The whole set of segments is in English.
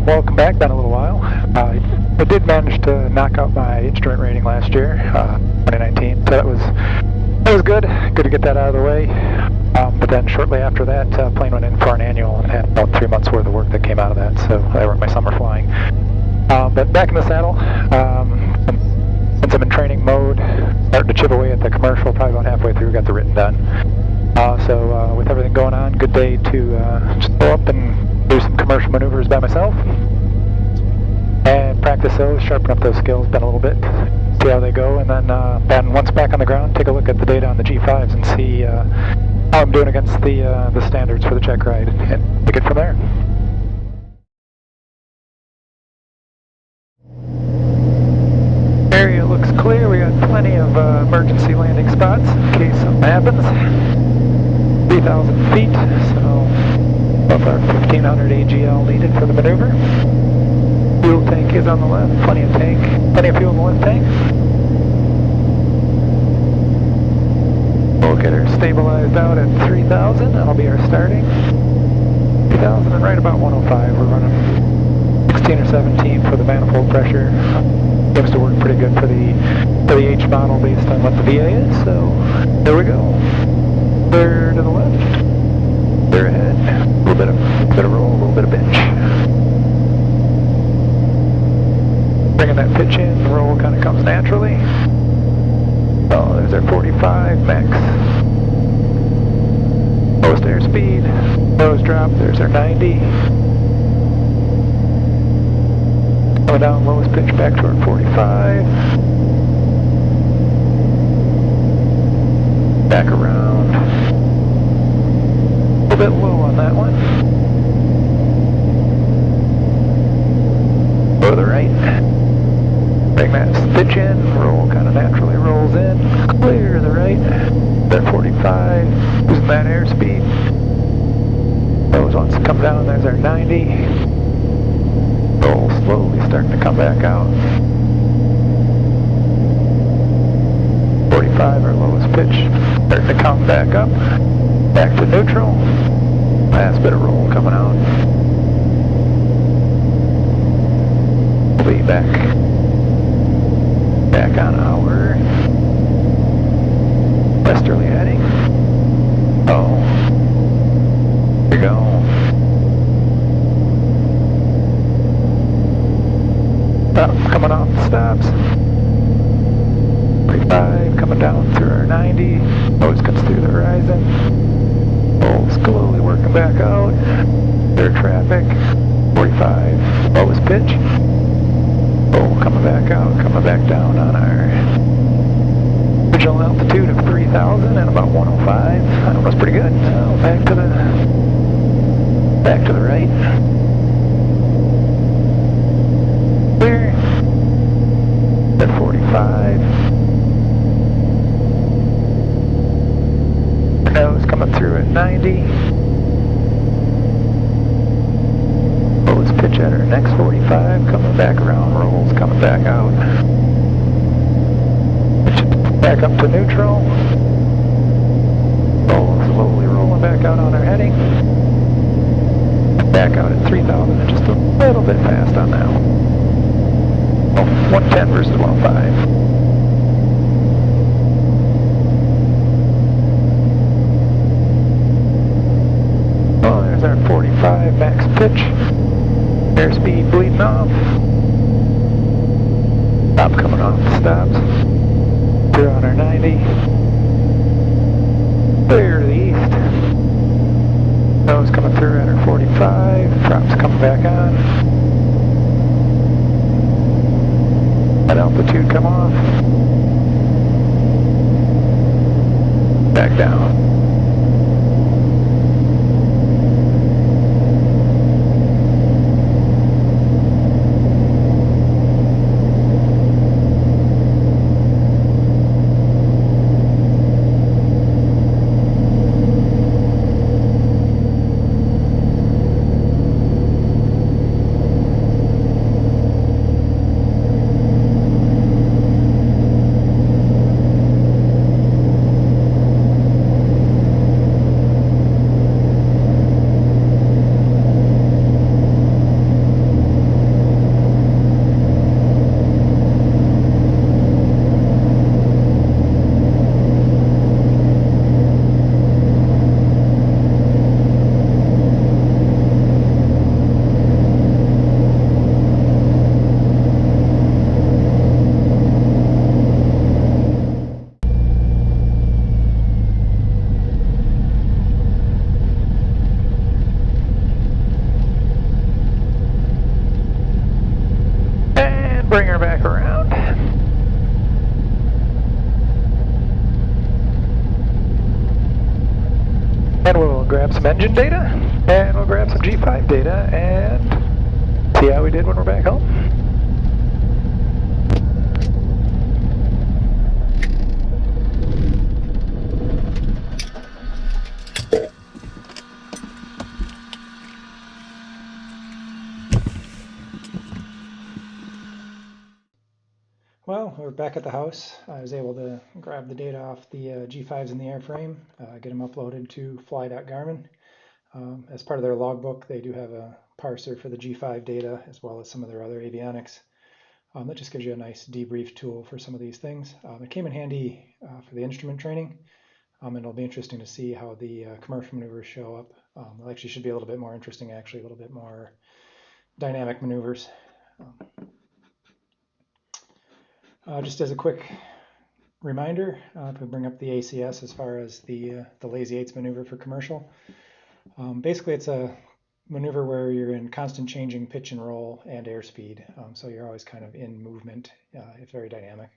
welcome back. Been a little while. I did manage to knock out my instrument rating last year, 2019. So that was good. Good to get that out of the way. But then shortly after that, plane went in for an annual and had about 3 months worth of work that came out of that. So I worked my summer flying. But back in the saddle. Since I'm in training mode, starting to chip away at the commercial. Probably about halfway through, got the written done. So with everything going on, good day to just go up and do some commercial maneuvers by myself and practice those, sharpen up those skills, been a little bit, see how they go, and then once back on the ground, take a look at the data on the G5s and see how I'm doing against the standards for the check ride, and take it from there. Area looks clear. We got plenty of emergency landing spots in case something happens. 3,000 feet, so above our 1,500 AGL needed for the maneuver. Fuel tank is on the left, plenty of fuel in the left tank. We'll get her stabilized out at 3,000, that'll be our starting. 3,000 and right about 105, we're running 16 or 17 for the manifold pressure. Seems to work pretty good for the H model based on what the VA is, so there we go. Clear to the left, clear ahead, a little bit of roll, a little bit of pitch. Bringing that pitch in, the roll kind of comes naturally. Oh, there's our 45 max. Lowest airspeed, nose drop, there's our 90. Coming down, lowest pitch back toward 45. Back around. A little bit low on that one. Go to the right. Bring that pitch in, roll kind of naturally rolls in. Clear to the right. That 45. Using that airspeed. Those ones come down, there's our 90. Roll slowly, starting to come back out. 45, our lowest pitch. Starting to come back up. Back to neutral. Last bit of roll coming out. We'll be back on our westerly heading. Oh, here we go. Coming off the stops. 45 coming down through our 90. Nose comes through the horizon. Roll slowly working back out. Clear traffic. 45 lowest pitch. Roll coming back out, coming back down on our original altitude of 3,000 and about 105. That was pretty good. Now back to the right. Clear. At 45. Nose coming through at 90. Lowest pitch at our next 45. Coming back around, rolls coming back out. Back up to neutral. Roll slowly rolling back out on our heading. Back out at 3,000 and just a little bit fast on that one. 110 versus 105. Oh, there's our 45 max pitch. Airspeed bleeding off. Stop coming off the stops. Through on our 90. Clear to the east. Nose coming through at our 45. Props coming back on. Let altitude come off. Back down. Bring her back around. And we'll grab some engine data, and we'll grab some G5 data, and see how we did when we're back home. Well, we're back at the house. I was able to grab the data off the G5s in the airframe, get them uploaded to fly.garmin. As part of their logbook, they do have a parser for the G5 data as well as some of their other avionics. That just gives you a nice debrief tool for some of these things. It came in handy for the instrument training, and it'll be interesting to see how the commercial maneuvers show up. They actually should be a little bit more interesting, actually, a little bit more dynamic maneuvers. Just as a quick reminder, to bring up the ACS as far as the lazy eights maneuver for commercial. Basically, it's a maneuver where you're in constant changing pitch and roll and airspeed, so you're always kind of in movement. It's very dynamic.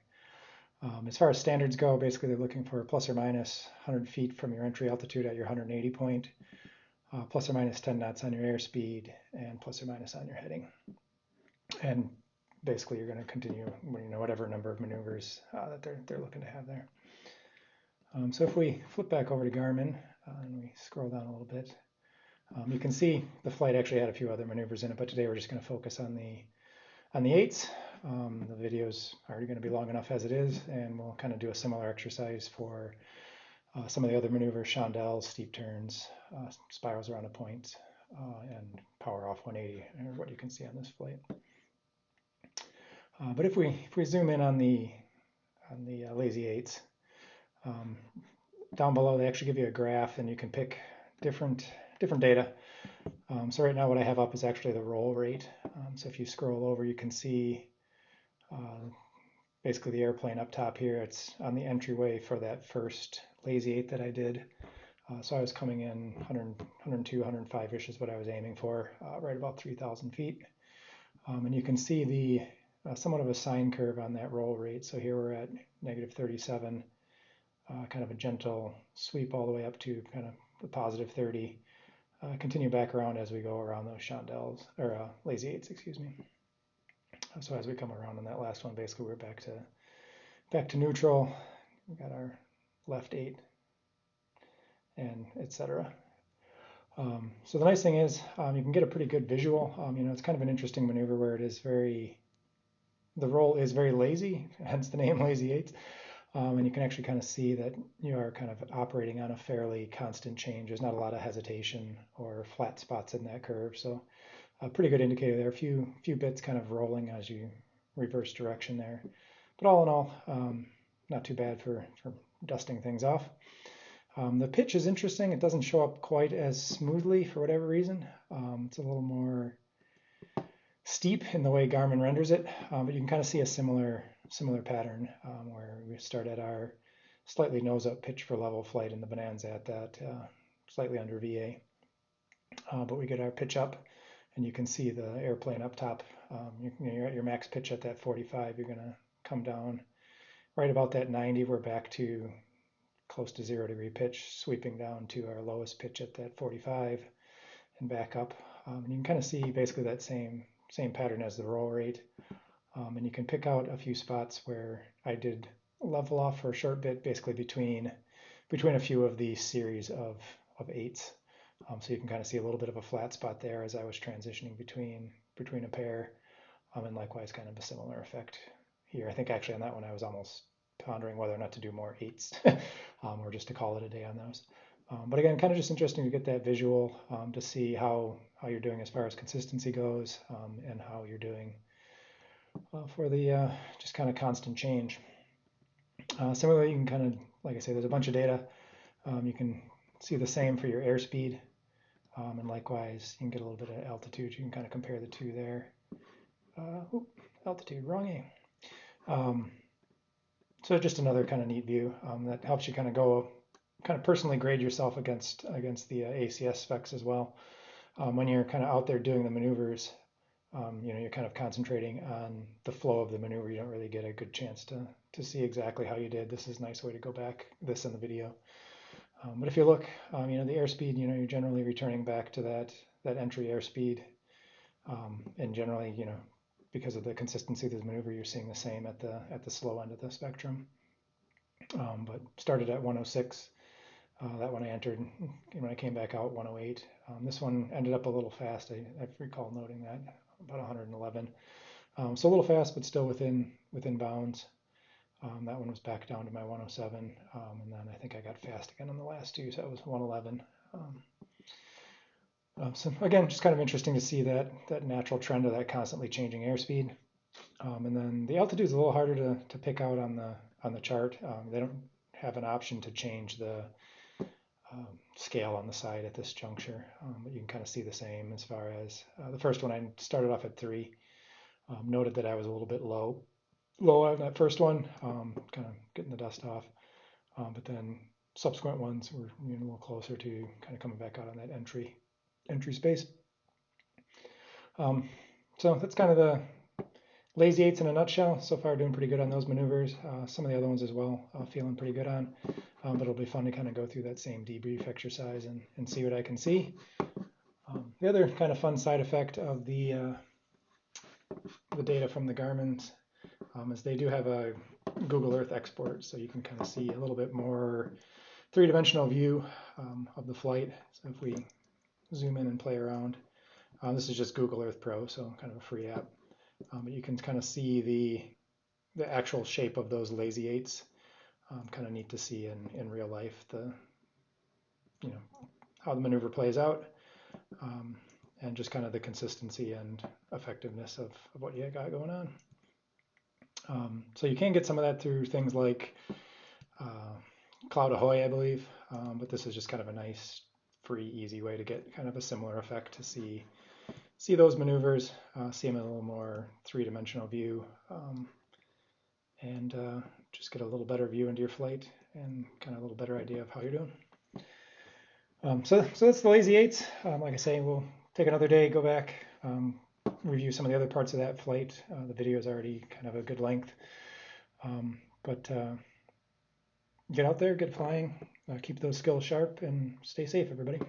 As far as standards go, basically they're looking for plus or minus 100 feet from your entry altitude at your 180 point, plus or minus 10 knots on your airspeed, and plus or minus on your heading. And basically you're going to continue, whatever number of maneuvers that they're looking to have there. So if we flip back over to Garmin and we scroll down a little bit, you can see the flight actually had a few other maneuvers in it, but today we're just going to focus on the eights. The video's already going to be long enough as it is, and we'll kind of do a similar exercise for some of the other maneuvers: chandelles, steep turns, spirals around a point, and power off 180, or what you can see on this flight. But if we zoom in on the lazy eights, down below they actually give you a graph, and you can pick different data. So right now what I have up is actually the roll rate. So if you scroll over, you can see basically the airplane up top here. It's on the entryway for that first lazy eight that I did. So I was coming in 102, 105-ish is what I was aiming for, right about 3,000 feet. And you can see the somewhat of a sine curve on that roll rate. So here we're at negative 37, kind of a gentle sweep all the way up to kind of the positive 30. Continue back around as we go around those chandelles, or lazy eights, excuse me. So as we come around on that last one, basically we're back to neutral. We got our left eight, and etc. So the nice thing is you can get a pretty good visual. It's kind of an interesting maneuver where the roll is very lazy, hence the name lazy eights. And you can actually kind of see that you are kind of operating on a fairly constant change. There's not a lot of hesitation or flat spots in that curve. So a pretty good indicator there. A few bits kind of rolling as you reverse direction there. But all in all, not too bad for dusting things off. The pitch is interesting. It doesn't show up quite as smoothly for whatever reason. It's a little more steep in the way Garmin renders it, but you can kind of see a similar pattern where we start at our slightly nose-up pitch for level flight in the Bonanza at that slightly under VA. But we get our pitch up, and you can see the airplane up top. You're at your max pitch at that 45. You're going to come down right about that 90. We're back to close to 0-degree pitch, sweeping down to our lowest pitch at that 45 and back up. And you can kind of see basically that same pattern as the roll rate. And you can pick out a few spots where I did level off for a short bit, basically between a few of these series of eights. So you can kind of see a little bit of a flat spot there as I was transitioning between a pair, and likewise kind of a similar effect here. I think actually on that one I was almost pondering whether or not to do more eights or just to call it a day on those. But again, kind of just interesting to get that visual to see how you're doing as far as consistency goes, and how you're doing for the just kind of constant change. Similarly, you can kind of, like I say, there's a bunch of data. You can see the same for your airspeed, and likewise you can get a little bit of altitude. You can kind of compare the two there. Altitude, wrong A. So just another kind of neat view that helps you kind of personally grade yourself against the ACS specs as well. When you're kind of out there doing the maneuvers, You're kind of concentrating on the flow of the maneuver. You don't really get a good chance to see exactly how you did. This is a nice way to go back this in the video. But if you look, the airspeed, you're generally returning back to that entry airspeed. And generally, because of the consistency of the maneuver, you're seeing the same at the slow end of the spectrum. But started at 106. That one I entered when I came back out 108. This one ended up a little fast. I recall noting that about 111. So a little fast, but still within bounds. That one was back down to my 107, and then I think I got fast again on the last two, so that was 111. So again, just kind of interesting to see that natural trend of that constantly changing airspeed. And then the altitude is a little harder to pick out on the chart. They don't have an option to change the scale on the side at this juncture, but you can kind of see the same as far as the first one. I started off at 3. Noted that I was a little bit low on that first one, kind of getting the dust off. But then subsequent ones were a little closer to kind of coming back out on that entry space. So that's kind of the lazy eights in a nutshell. So far, doing pretty good on those maneuvers. Some of the other ones as well, feeling pretty good on. But it'll be fun to kind of go through that same debrief exercise and see what I can see. The other kind of fun side effect of the data from the Garmin's is they do have a Google Earth export, so you can kind of see a little bit more three-dimensional view of the flight. So if we zoom in and play around, this is just Google Earth Pro, so kind of a free app. But you can kind of see the actual shape of those lazy eights. Kind of neat to see in real life how the maneuver plays out, and just kind of the consistency and effectiveness of what you got going on. So you can get some of that through things like Cloud Ahoy, I believe, but this is just kind of a nice, free, easy way to get kind of a similar effect to see those maneuvers, see them in a little more three-dimensional view, and just get a little better view into your flight and kind of a little better idea of how you're doing. So that's the lazy eights. Like I say, we'll take another day, go back, review some of the other parts of that flight. The video is already kind of a good length, but get out there, get flying, keep those skills sharp, and stay safe, everybody.